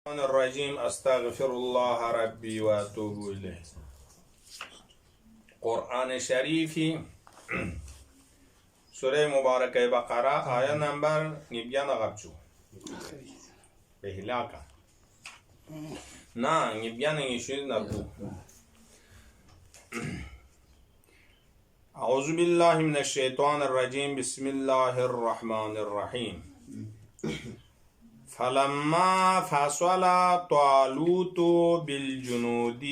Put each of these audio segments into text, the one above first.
الرجيم أستغفر الله ربي وأتوب إليه. قرآن شريفي سورة مباركة بقرة آية نمبر نبيان غبشو بهلاكا نا نبيان يشير نبو. أعوذ بالله من الشيطان الرجيم. بسم الله الرحمن الرحيم. فلما فصل طالوت بالجنود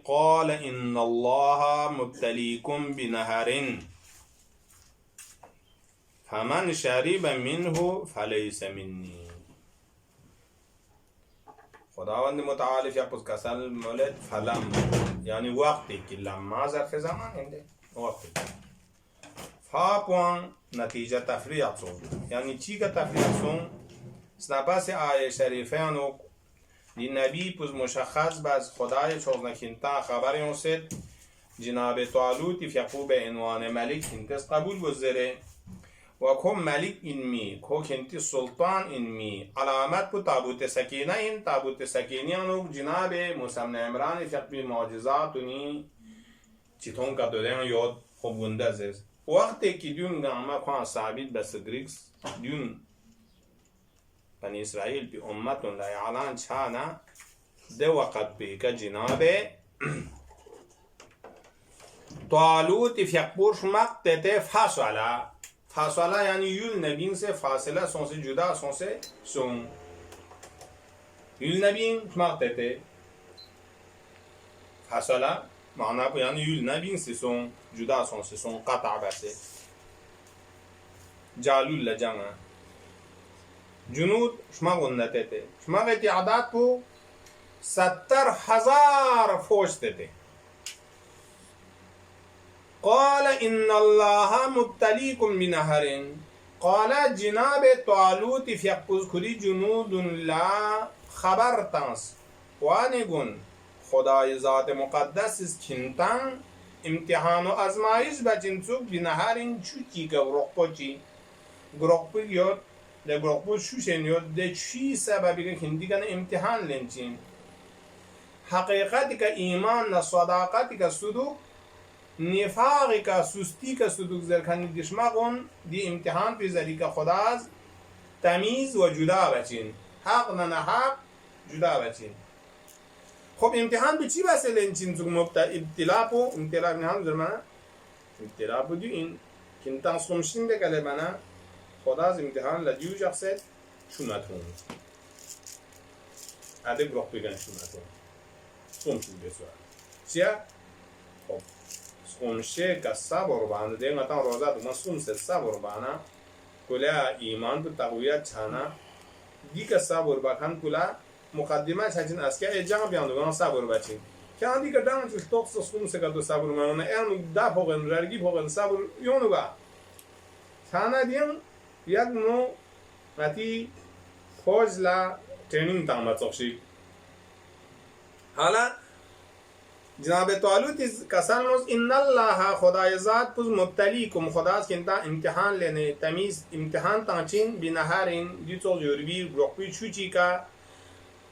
قال إن الله مبتليكم بنهر فمن شرب منه فليس مني. خداوند متعال يقول كسل مولد فلم يعني وقتی که لما ظرف زمان هنده وقتی فا نتیجه تفریع سون یعنی چی که تفریع سون سنپس آیه شریفیانو دی نبی پس مشخص باز خدای چوزنکینتا خبری اونست جناب طالوت فیقو به عنوان ملک انتس قبول گذره و که ملک اینمی که کنتی سلطان اینمی علامت پو تابوت سکینه این تابوت سکینیانو جناب موسیم عمران فیقبی معجزاتونی چیتون که دودن یاد خوب گندز است. وقتی که دیون گامه خواه ثابت بس گریکس دیون بني إسرائيل بأمة لا يعلن شانا ده وقت بيك جناب طالوت فيقبوش مقتت فاصلة يعني يول نبين سے فاصلة سون سے جدا سون سے سون يول نبين مقتت فاصلة معناه يعني يول نبين سے سون جدا سون سے سون قطع بس جالول لجانا جنود شما گندتے تھے شما کے تعداد کو 70,000 فوج تھے. قال ان الله مبتليكم بنهر قال جناب طالوت فيقبض كل جنود لا خبر تنس وانگون خدای ذات مقدس کنتن امتحان و ازمایش بچنسوک بنهرین چوکی که گروپی یاد لگروپو شوشنیو ده چی سببی که هندی کنه امتحان لنچین حقیقتی که ایمان صداقتی که صدوق نفاقی که سستی که صدوق زرکنی دشمقون دی امتحان پی زری که خداز تمیز و جدا بچین حق نه حق جدا بچین. خب امتحان به چی بسه لنچین زوگ ابتلا پو امتلا نهان زرمانه ابتلا پو دیو این کنتان سومشین ده کلی منه خدا از امتحان لدیو جخصت شومتون عده گروه بگن شومتون سومشون بسوار چیه؟ خب سومشه که صبر بانه ده اینگه تان روزه دوما سومشه صبر بانه کلا ایمان تو تقویت چانه دی که صبر بکن کلا مقدمه چهچین از که ایجان بیاندوگان صبر بچین که آن دیگه دانه چوش توقس سومشه که دو صبر مانه اینو دا پوگن ررگی پوگن صبر یونو با چانه دیم یک نو متی فوج لا ترینینگ تامت سخشی. حالا جناب طالوت کسان موز ان الله خدای ذات پس مبتلیکم خداست که انتا امتحان لینے تمیز امتحان تانچین بنهارین دیتو یوروی گروپی چوچی کا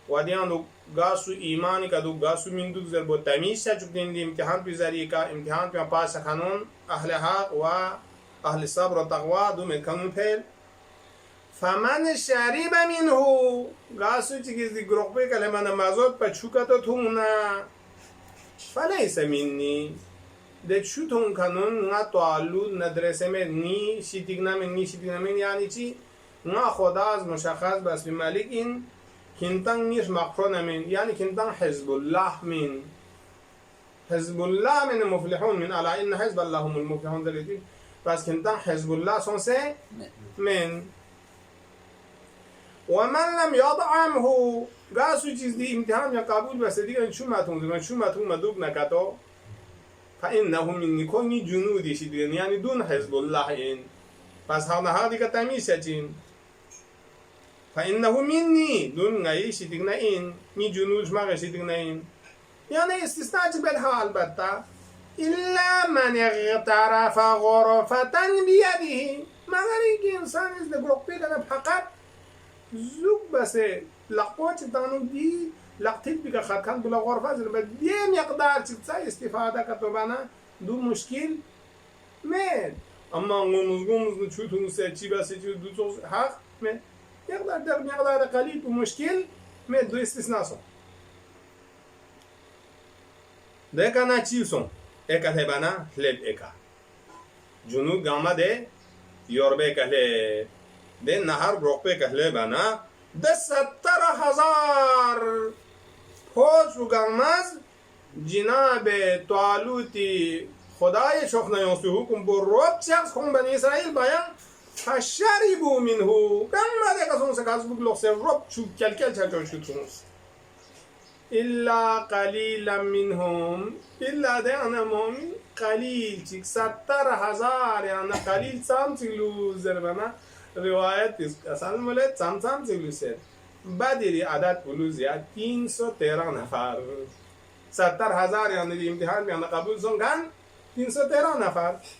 و دیان دو گاسو ایمانی کا دو گاسو من دو زربو تمیز شا چکتین دی امتحان پی زری کا امتحان پی پاس خانون اهل حق و اهل صبر و تقوا دو مکانون پیل فمن شریب منه گاسو چیز دی گروه به کلمه نمازات پچوکاتو تونا فلیس منی ده چوتون کنون نا طالوت ندرسه من نی شیتیگنا من یعنی چی نا خدا از مشخص بس به ملک این کنتان نیش مقفرون من یعنی کنتان حزب الله من مفلحون من الا ان حزب الله هم المفلحون دلیتی بس کنتان حزب الله سونسه من و من لم یضعمه گاسو چیز دی امتحان یا قبول بسته دیگه چون متون مدوب نکتو فانه منی کنی جنودی شدین یعنی دون حزب الله این پس ها دیگه تمیز چین فانه منی دون نگی شدین این می جنودش ما شدین این یعنی استثناء چی بدها البته الا من اغترف غرفة بیده مگر اینکه انسان از گروپی کنه فقط زوگ بسه لقوت تانو دي لقتيت بك خاتكان بلا غرفة زي بدي مقدار تسا استفادة كتبانا دو مشكل مد اما غمز نشوتو نسيتي بس دو توز حق مد مقدار قليل ومشكل مد دو استثناء ده كان تشيسون اكا تبانا هلب اكا جنوب غاما ده يوربه كهله ده نهر بروكبه كهله بنا ده 70,000 فوج و غمز جناب طالوتی خدای شخنایانسی حکم بر رب شخص کن بنی اسرائیل بیان فشربوا منه غمه ده کسون سکاز بگلوخ سر رب چو کل کل چرچون شدونست إلا قليلا منهم إلا ده أنا مؤمن قليل تك 70,000 يعني قليل سام تقولوا زربنا رواية أصلا مولد سام تقولوا سر بدري عدد بلو زياد 313 نفر 70,000 يعني الامتحان يعني قبول سونغان 313 نفر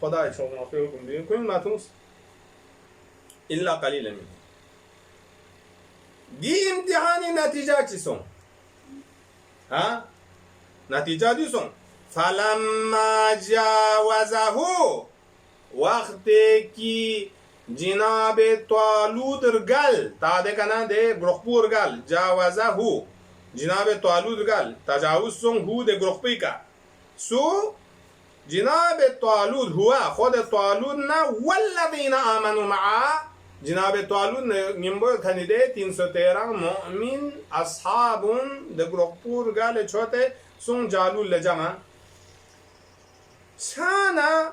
خدای شما حکم بیکا کن ماتوس إلا قليلا منهم دي امتحاني نتيجة چسون ها نتيجة دي سون فلما جاوزه وقت کی جناب طالوت رگل تا ده کنا ده گرخپور گل جاوزه جناب طالوت گل تجاوز سون هو ده گرخپی کا سو جناب طالوت هو خود طالوت نا والذین آمنوا معه جناب طالوت نمبر خنیده 313 مؤمن اصحابون ده گرخپور گل چوته سون جالول لجمع شانا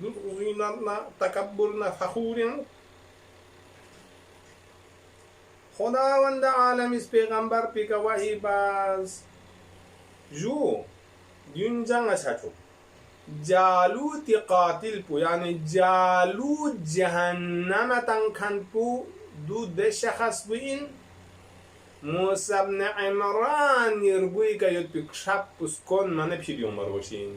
زیننا تکبرنا فخورن خداوند عالم اس پیغمبر پیکا وحی باز جو یونجان اساتو جالوت قاتل پو یعنی جالوت جهنم تنکن پو دو ده شخص بوین موسی بن عمران یرگوی که یود پیک شب پسکن منه پیلیومر باشین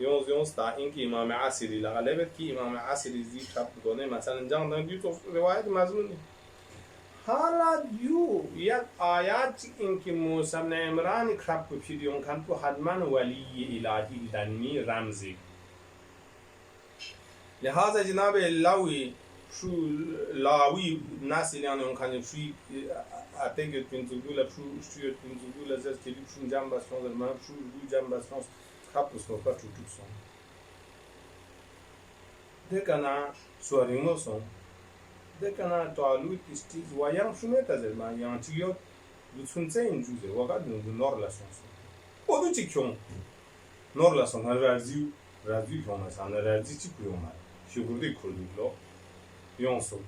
يونس تا اینکه امام عصری لغالبت کی امام عصری زی خب کنه مثلا جان دن تو روایت مضمون حالا دیو یک آیات اینکه موسی بن عمران خب فیدیون کن تو حتما ولی الهی دنمی رمزی لہذا جناب لاوی ناس یعنی اون کن شوی اتگت پنتوگولا شوی پنتوگولا زد کلی شون جنب بسون در من شو جنب بسون خپوس کو پټو ټوسو دکنا سورینوسو دکنا طالوت استیز وایان شونه تازه ما یانتیو دوتسونڅه انجوزه وقت دو نور لاسونسو اودو چیکون نور لاسون رازیو کوم مثلا رازی چی کوم شغلی کردو یونسو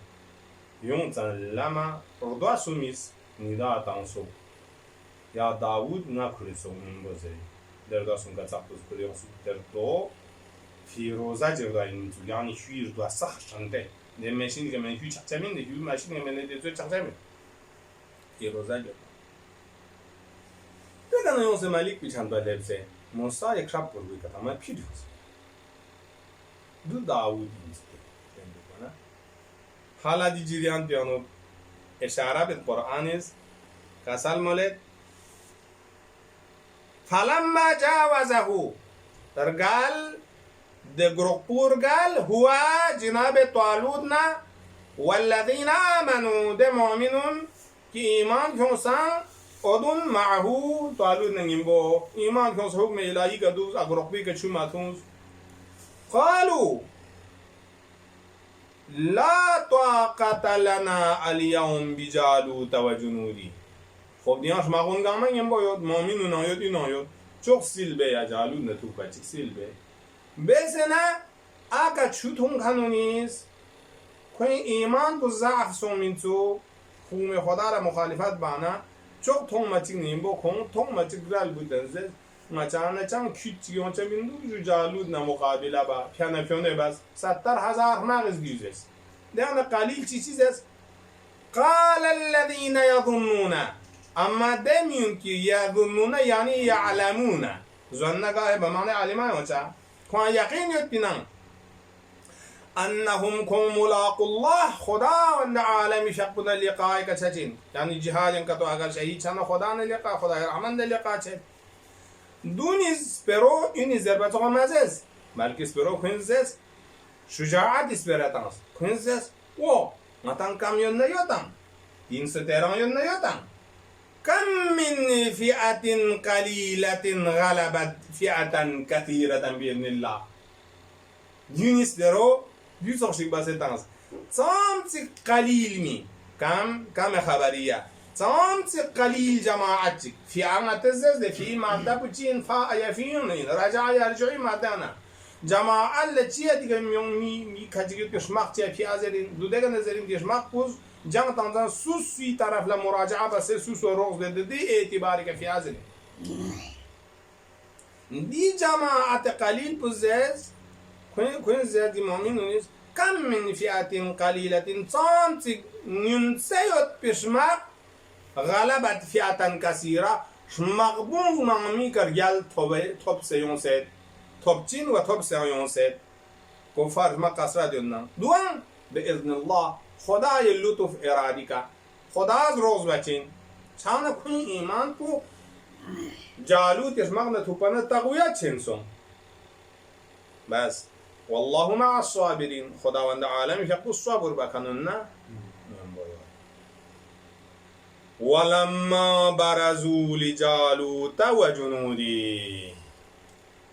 یونتن لما رضا سومیس نیدا تانسو یا داوود نکریسو منبوزه در داشتم که تابوز کلیان سود در دو فیروزه جردای نیتو یعنی شویر دو سخت چنده نه ماشین که من هیچ چمین نه ماشین که من دیدم چمین فیروزه جرد دیگر نیاز مالیک بیشتر لبزه موسی یک شب بردی که تمام پیروز دو داوود نیست کنه حالا دیجیریان بیانو اشاره به قرآن است کسال مولد فلما جاوزه ترقال ده گروپور قال هو جناب طالوتنا والذين آمنوا ده مؤمنون كي إيمان فوسان أدون معه طالوت نجيبه إيمان كنس حكم إلهي كدوس أقرقبي كشو ماتونس قالوا لا طاقة لنا اليوم بجالوت وجنودي خب دیانش ماغون گاما یم باید مامینو نایود N نایود çok silbe ya jalud ne tuka çik silbe besena aga çutun kanuniz koy iman bu zaaf somintu xume خدا را مخالفت بانا çok tongmaçik nim bo kon tongmaçik gral bu denze maçana çan küçük yonça bindu ju jalud ne mukabila ba pyana pyone bas 70000 mağız güzes yani qalil çiçiz قال الذين يظنون اما دميون كي يظنون يعني يعلمون ظن قاعد بمعنى علما وجا كون يقين يتبنان انهم كم ملاقوا الله خدا وان عالم شقنا لقاء كتجين يعني جهاد كتو اگر شهيد چنا خدا نه لقاء خدا رحمان ده لقاء چه دونيز برو ان ضربت مزز بلکه برو كنزس شجاعت اسپراتانس كنزس و ماتان کامیون نیوتان 313 یون نیوتان كم من فئة قليلة غلبت فئة كثيرة بإذن الله يونس درو يوسف شيك بس تانس تامت قليل مي كم خبرية تامت قليل جماعتك في عنا تزز في مادة بتشين فا يفين رجع يرجعي مادانا جماعة التي تيجي مي كاتيجي كشماق تي في أزرين دودة نزرين كشماق بوز جان تانزان سوس في طرف لمراجعة بس سوس وروز دي اعتبارك في أزرين دي جماعة قليل بوزز كون زاد مؤمنون كم من فئة قليلة تامت ننسيت بشماق غلبت فئة كثيرة شماق بون مامي كرجال توب سيون سيد توب تين وتوب سيون سيد كفار ما قصرا دينا دوان بإذن الله خدای لطف ارادی کا خدا از روز بچین چانه کنی ایمان کو جالوت اسمق نتوپانه تقویت چنسون بس والله مع الصابرین خداوند عالم شق الصبر بکنن نه ولما برزوا لجالوت وجنودی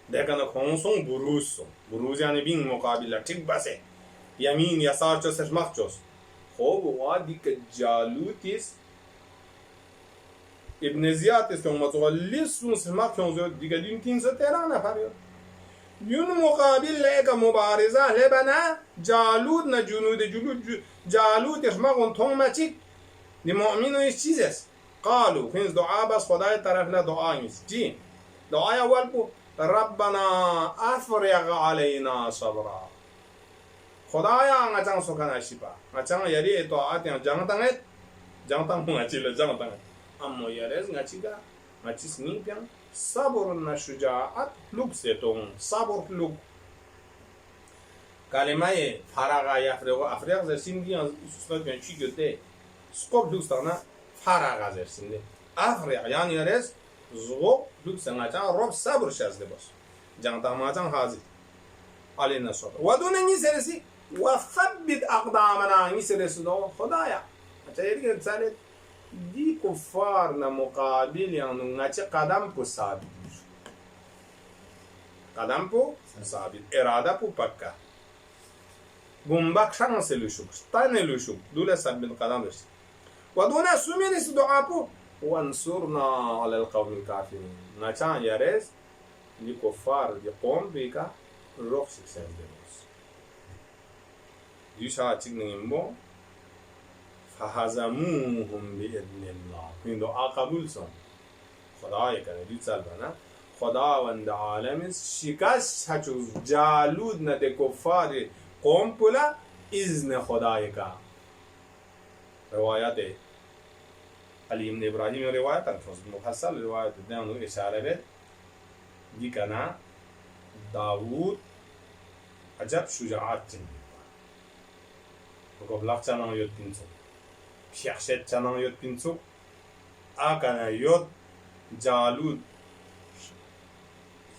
دیکنه کنسون بروز یعنی بین مقابله تک بسه یمین یسار چوس اسمق چوس خب وادي كجالوتيس ابن زياد استوما تغلس مسلمات كونزو ديغادين 313 نفر يون مقابل لك مبارزة لبنا جالوت نجنود جالوت اسمعون توماتيك لمؤمنون يشيزس قالوا فين دعاء بس خداي طرف لا دعاء جي دعاء اول ربنا افرغ علينا صبرا خدایا ngacang sokan ashipa ngacang yari itu atiang jangan tang ngacil jangan tang ammo yares ngaciga ngacis nimpiang sabur na syujaat luk setong sabur luk kalimaye faraga afrika zersin diyan suslat ben çigote skop luk sana faraga zersin de afrika yani yares zgo luk sana ngacang rob sabur şazde bos jangan tang ngacang hazit alina sot waduna ni serisi وثبت أقدامنا يسرسدو خدايا أتاريك رسالة دي كفار مقابل يعني ناتي قدم بو ثابت قدم بو ثابت إرادة بو بكا بومباك شان سلوشوك تاني لوشوك دولا ثبت قدم رسي ودونا سومينيس دعاء بو وانصرنا على القوم الكافرين ناتان يارس دي كفار دي قوم بيكا روح سكسن يشاء تجنبه فهزموهم بإذن الله من دعاء قبول سون خدای کنه دیتال بنا خداوند عالم شکست هچوز جالود نده کفار قوم پلا اذن خدای کا روایت علی ابن ابراهیم روایت الفصل مفصل روایت دانو اشاره به دی کنا داوود عجب شجاعت قبلك تنام يود بنتو شخصت تنام يود بنتو أكنا يود جالود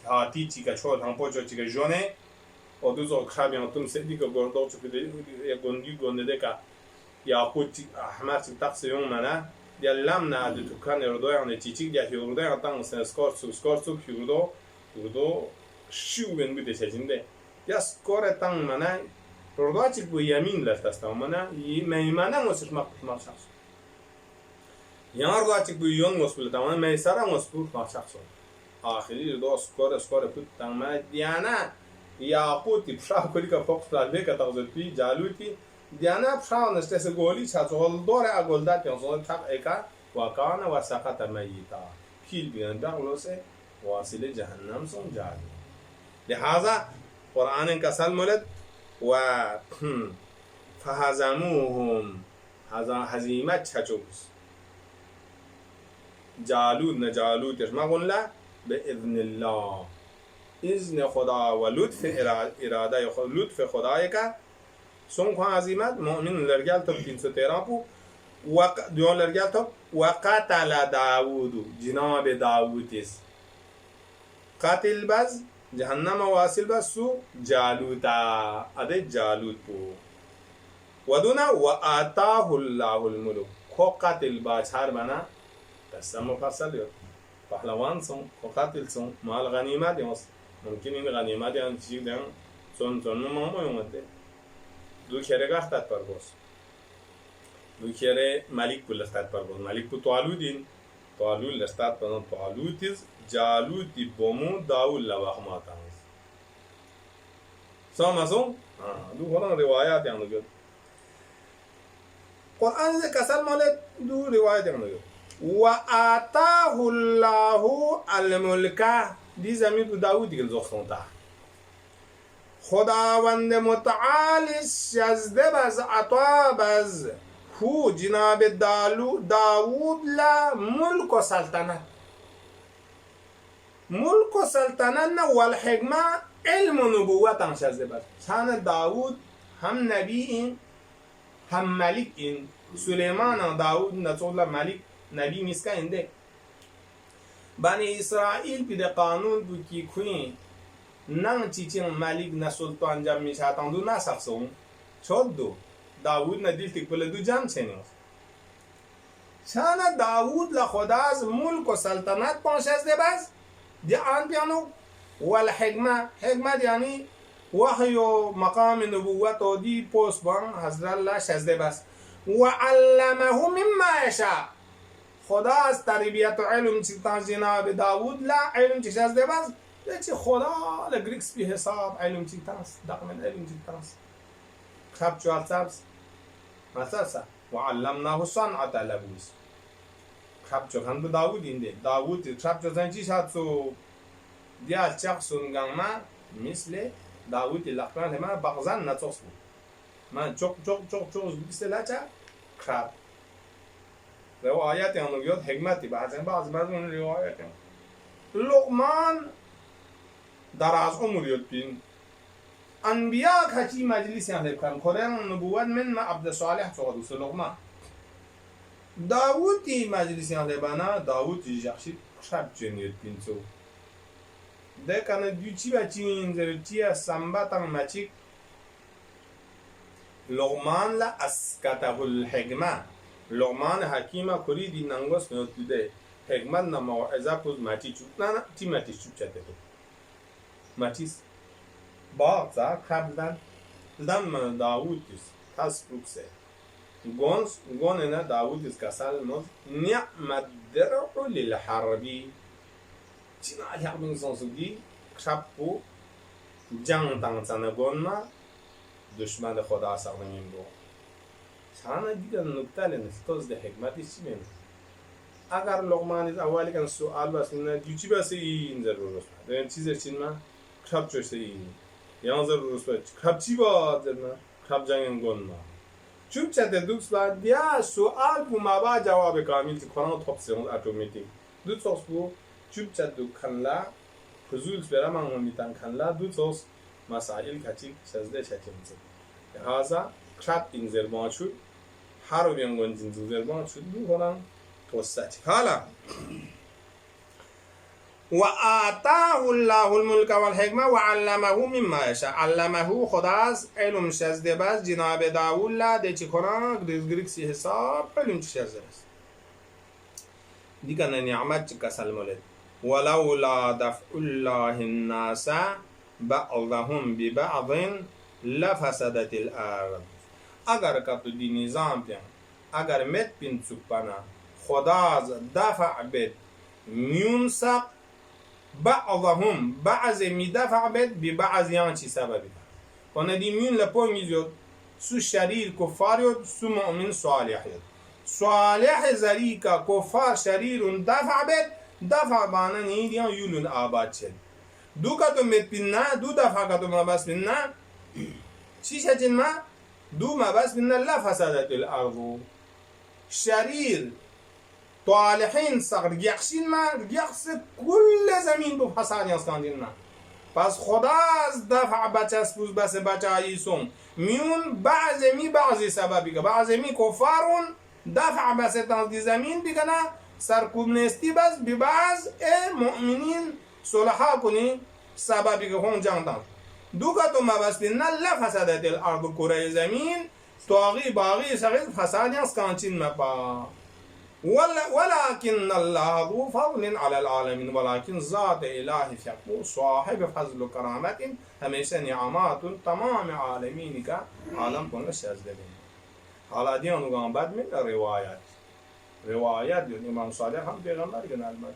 هاتي تيكا شو هم بوجو تيكا جونة ودوزو خابين توم سدي كغردو تبدي يغندي غندي كا يا خوتي أحمر تقص يوم منا dia lamna de tukan erdo ya ne chichik dia hyurdo ya tang sen skorsu hyurdo shuwen bu de chejinde dia skore tang mana erdo chik bu yamin la tasta mana yi meymana ngos mak shas yardo chik bu yon ngos bu tamam meysara ngos bu shas akhiri do skore put tang ma diana yaquti psha kolika fox la de 14 pi jaluti diana psha neste se goli chazol dore agolda pianzon tak eka wakana wasaqata mayita pil bian danglo se wasile jahannam son jali lihaza qur'an ka salmulat wa fahazamuhum hazimat chachus jalut na jalut ishmagulla باذن الله اذن خدا و لطف اراده لطف خدای کا سون کو عظمت مؤمن لرگال تو 313 پو و دیون لرگال تو وقتل داوود جناب داوودیس قاتل باز جهنم واصل باز سو جالوتا اده جالوت پو ودونا واتاه الله الملك کو قاتل باز هر بنا قسم مفصل یو پهلوان سون کو قاتل سون مال غنیمت یوس ممکن این غنیمت یان چیز دن چون ما یومده دو کره گفتت پرگوس دو کره ملک پول استاد پرگوس ملک پول طالود لستاد پرگوس طالوتیز جالوتی بومو داول لواخماتانس سامسون دو هران روایات یانو گد قرآن کسل مال دو روایات یانو گد و آتاه الله الملک دی زمین تو داود دیگه زختون تا خداوند متعال شزده باز عطا باز هو جناب داود لا ملک و سلطنت والحکمه علم و نبوت شزده باز چان داود هم نبی این هم ملک این سلیمان داود نتولا ملک نبی میسکا اینده بنی اسرائیل پیده قانون دو کی کوین نان چیچین ملک نه سلطان جام میشاتان دو نسخسون چود دو داوود ندیل تکبل دو جام چنیوس شان داوود لخدا از ملک و سلطنت پانشزده باز دی آن بیانو والحکمه حکمت یعنی وحی و مقام نبوت و دی پوست بان حضرت الله شزده باز وعلمه مما یشاء خدا از تربیت و علم چیتان جناب داوود لا علم چی شزده باز دیگه خدا لگریکس بی حساب علم چیتانس دقمن علم چیتانس خب چوال سبز مثلا وعلمناه صنعت لبوس خب چوکن به داوود اینده داوود خب چوزن چی شد سو دیال چخسون گنما مثل داوود لقمان ما بغزن نتوس بود من çok بیسته چه خب روایت انویات حکمتی بعضی روایت لقمان در از عمریت بین انبیاء کچی مجلس یعنی کن قرآن نبوت من ما عبد صالح فقدوس لقمان داوودی مجلس یعنی بنا داوودی جخشی شب جنیت بین تو دکنه دیوچی بچی اینجا سنباتن مچی لقمان لا اسکته الحکمه لقمان حکیمه کری دی ننگوس میاد دیده حکمت نموعظه کز ماتی چوب نه تی ماتی چوب چته تو ماتیس باغ زا قبلا لما داوود دیس تاس بروکسه گون نه داوود دیس کسال موز نعم الدرع للحربی چینا الحرب انسانسوگی کشبو جنگ تانسانه گون ما دشمن خدا ساختیم بو شانه دیگر نکته لنفتوز ده حکمتی چی می‌ن اگر لقمان از اولی کن سوال بس نه دیوچی بس این ضرورت است این چیزی چین ما کب چوسته این یا ضرورت است کب چی با درنا کب جنگ گون ما چوب چته دوست بعد یا سوال بو ما با جواب کامل تی کنن توپ سیون اتوماتیک دو توس بو چوب چته دو کنلا فزول برام هم میتن کنلا دو توس مسائل کچی سازده چتیم هذا کب این زربان شد هر و بیانگون جنزو زربان شد دو کنن توسط حالا وآتاه الله الملك والحكمة وعلمه مما يشاء علمه خداز علم شزده باز جناب داوود لا ده چی کنن گریکسی حساب علم چی شزده باز ديكنا نعمت كسل مولد ولولا دفع الله الناس بعضهم ببعض لفسدت الارض. اگر که تو دی نظام پیم اگر مت پین سپنا خدا دفع بد میونسق بعضهم بعض می دفع بد ببعض یان چی سببی کنه دی میون لپو میزود سو شریر کفار یود سو مؤمن صالح یود صالح زریکا کفار شریر دفع بد دفع بانا نیدیان یولون آباد شد دو کا تو مت پین نه دو دفع کا تو مبس پین نه چی شدین ما دو مبس پین نه لفسدت الارض شریر طالحین سقر یخشین ما یخس کل زمین بو فساد یاسکاندین ما پس خدا از دفع بچسبوز بس بچاییسون میون بعضی سببی که بعضی کفارون دفع بس تنزدی زمین بگنا سرکوب نستی بس ببعض مؤمنین صلحا کنی سببی که خون جانتان دو که تو مبس بین لفسدت الارض کره زمین تواغی باغی سغیز فساد یاسکانچین مپا ولكن الله ذو فضل على العالمين ولكن ذات إله فيقو صاحب فضل كرامة همیشه نعمات تمام عالمین کا عالم کن شازده بین حالا دیان وگان بعد من روایت دیون امام صالح هم پیغمبر کے نالمت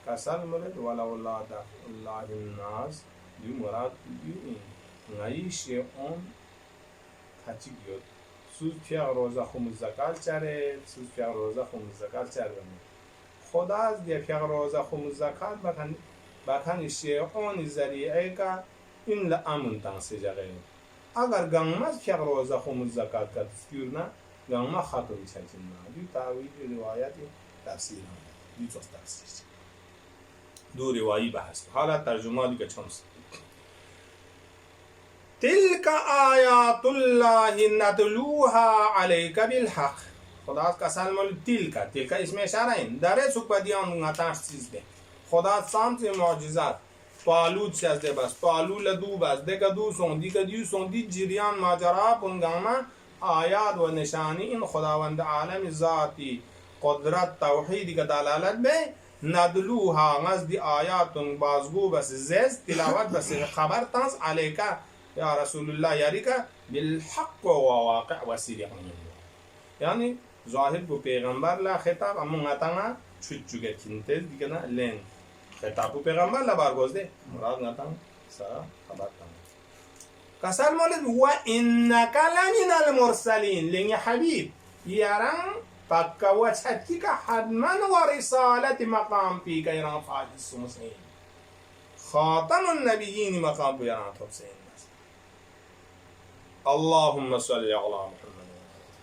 کسل ملد ولو لا دفع الله الناس دیو مراد دیو نئی شیعون تچی گیود سوز پیغ روزه خموز زکات چره سوز پیغ روزه خموز زکات چره خدا از دیگه پیغ روزه خموز زکات بکن شیعون ذریعه که این لامن تنسی جغه اگر گنمز پیغ روزه خموز زکات که تسکیر نه گنمه خطوری چکین نه دیو تاویل روایتی تفسیر هم دیو توست تفسیر دو روایی بحث حالا ترجمه دیگه چونست تلك آیات الله نتلوها عليك بالحق خدا قسم تلك اسم اشاره این داره سوپ دیان نتاش چیز ده خدا سامت معجزات طالوت شازده بس طالول دو بس دک دو سون دیو سون دی جریان ماجرا پنگاما آیات و نشانی این خداوند عالم ذاتی قدرت توحید کا دلالت به ندلوها نزد آیاتون بازگو بس زیز تلاوت بس خبر تنس علیکا یا رسول الله یاریکا بالحق و واقع و صدق یعنی ظاهر بو پیغمبر لا خطاب امون اتانا چوچوگه کینتز دیگه نه لین خطاب بو پیغمبر لا بارگوزده مراد نتان سا خبر تان کسر مولد و انک لمن المرسلین لین حبیب یاران پکا و چتی که حتما و رسالت مقام پی که ایران فاجس مسلم خاتم النبیین مقام پی ایران حسین اللهم صل على محمد